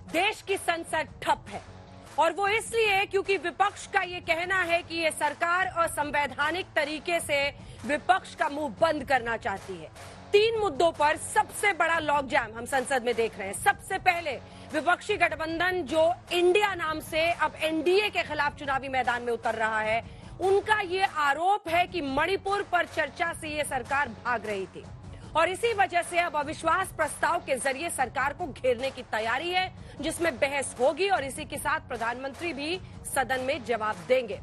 देश की संसद ठप है और वो इसलिए क्योंकि विपक्ष का ये कहना है कि ये सरकार असंवैधानिक तरीके से विपक्ष का मुंह बंद करना चाहती है। 3 मुद्दों पर सबसे बड़ा लॉकजाम हम संसद में देख रहे हैं। सबसे पहले विपक्षी गठबंधन जो इंडिया नाम से अब एनडीए के खिलाफ चुनावी मैदान में उतर रहा है, उनका ये आरोप है कि मणिपुर पर चर्चा से ये सरकार भाग रही थी और इसी वजह से अब अविश्वास प्रस्ताव के जरिए सरकार को घेरने की तैयारी है, जिसमें बहस होगी और इसी के साथ प्रधानमंत्री भी सदन में जवाब देंगे।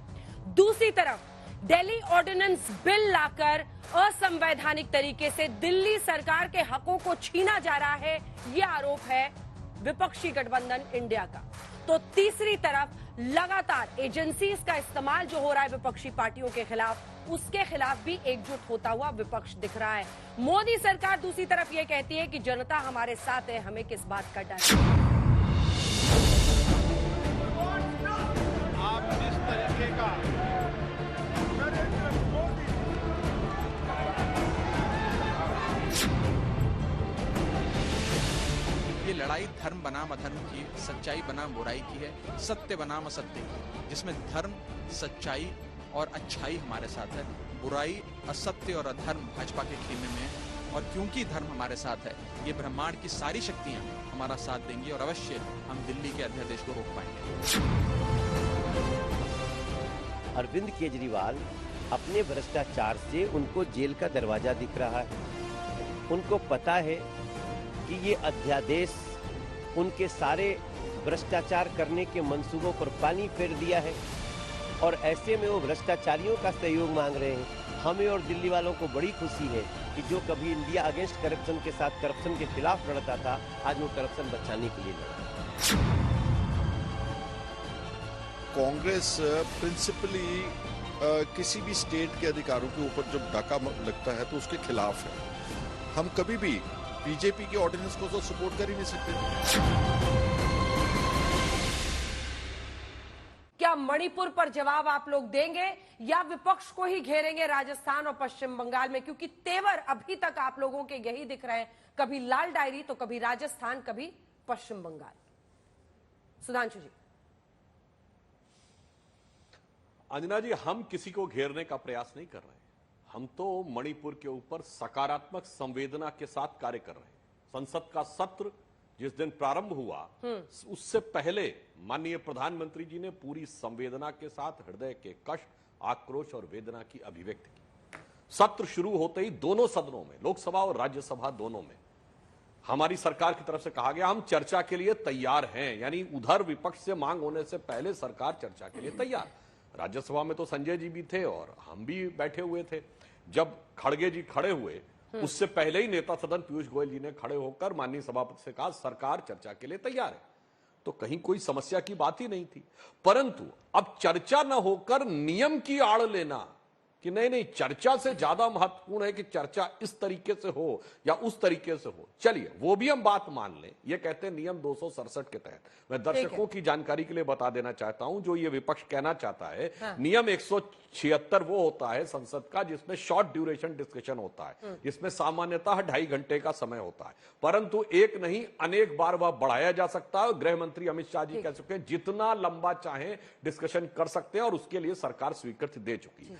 दूसरी तरफ दिल्ली ऑर्डिनेंस बिल लाकर असंवैधानिक तरीके से दिल्ली सरकार के हकों को छीना जा रहा है, यह आरोप है विपक्षी गठबंधन इंडिया का। तो तीसरी तरफ लगातार एजेंसीज का इस्तेमाल जो हो रहा है विपक्षी पार्टियों के खिलाफ, उसके खिलाफ भी एकजुट होता हुआ विपक्ष दिख रहा है। मोदी सरकार दूसरी तरफ ये कहती है कि जनता हमारे साथ है, हमें किस बात का डर है। आप जिस तरीके का ये लड़ाई धर्म बनाम अधर्म की, सच्चाई बनाम बुराई की है, सत्य बनाम असत्य की, जिसमें धर्म, सच्चाई और अच्छाई हमारे साथ है, बुराई, असत्य और अधर्म भाजपा के खेमे में है। और क्योंकि धर्म हमारे साथ है, ये ब्रह्मांड की सारी शक्तियां हमारा साथ देंगी और अवश्य हम दिल्ली के अध्यादेश को रोक पाएंगे। अरविंद केजरीवाल अपने भ्रष्टाचार से उनको जेल का दरवाजा दिख रहा है। उनको पता है कि ये अध्यादेश उनके सारे भ्रष्टाचार करने के मंसूबों पर पानी फेर दिया है और ऐसे में वो भ्रष्टाचारियों का सहयोग मांग रहे हैं। हमें और दिल्ली वालों को बड़ी खुशी है कि जो कभी इंडिया अगेंस्ट करप्शन के साथ करप्शन के खिलाफ लड़ता था, आज वो करप्शन बचाने के लिए लड़ा। कांग्रेस प्रिंसिपली किसी भी स्टेट के अधिकारों के ऊपर जब डाका लगता है तो उसके खिलाफ है। हम कभी भी बीजेपी के ऑर्डिनेंस को तो सपोर्ट कर ही नहीं सकते। क्या मणिपुर पर जवाब आप लोग देंगे या विपक्ष को ही घेरेंगे राजस्थान और पश्चिम बंगाल में? क्योंकि तेवर अभी तक आप लोगों के यही दिख रहे हैं, कभी लाल डायरी तो कभी राजस्थान, कभी पश्चिम बंगाल। सुधांशु जी। अंजना जी, हम किसी को घेरने का प्रयास नहीं कर रहे। हम तो मणिपुर के ऊपर सकारात्मक संवेदना के साथ कार्य कर रहे हैं। संसद का सत्र जिस दिन प्रारंभ हुआ, उससे पहले माननीय प्रधानमंत्री जी ने पूरी संवेदना के साथ हृदय के कष्ट, आक्रोश और वेदना की अभिव्यक्ति की। सत्र शुरू होते ही दोनों सदनों में, लोकसभा और राज्यसभा दोनों में, हमारी सरकार की तरफ से कहा गया हम चर्चा के लिए तैयार हैं। यानी उधर विपक्ष से मांग होने से पहले सरकार चर्चा के लिए तैयार। राज्यसभा में तो संजय जी भी थे और हम भी बैठे हुए थे। जब खड़गे जी खड़े हुए, उससे पहले ही नेता सदन पीयूष गोयल जी ने खड़े होकर माननीय सभापति से कहा सरकार चर्चा के लिए तैयार है। तो कहीं कोई समस्या की बात ही नहीं थी। परंतु अब चर्चा न होकर नियम की आड़ लेना कि नहीं, चर्चा से ज्यादा महत्वपूर्ण है कि चर्चा इस तरीके से हो या उस तरीके से हो। चलिए, वो भी हम बात मान लें। ये कहते हैं नियम 267 के तहत। मैं दर्शकों की जानकारी के लिए बता देना चाहता हूं, जो ये विपक्ष कहना चाहता है, हाँ। नियम 176 वो होता है संसद का जिसमें शॉर्ट ड्यूरेशन डिस्कशन होता है, जिसमें सामान्यतः 2.5 घंटे का समय होता है। परंतु एक नहीं, अनेक बार वह बढ़ाया जा सकता है। गृह मंत्री अमित शाह जी कह चुके हैं जितना लंबा चाहे डिस्कशन कर सकते हैं और उसके लिए सरकार स्वीकृति दे चुकी है।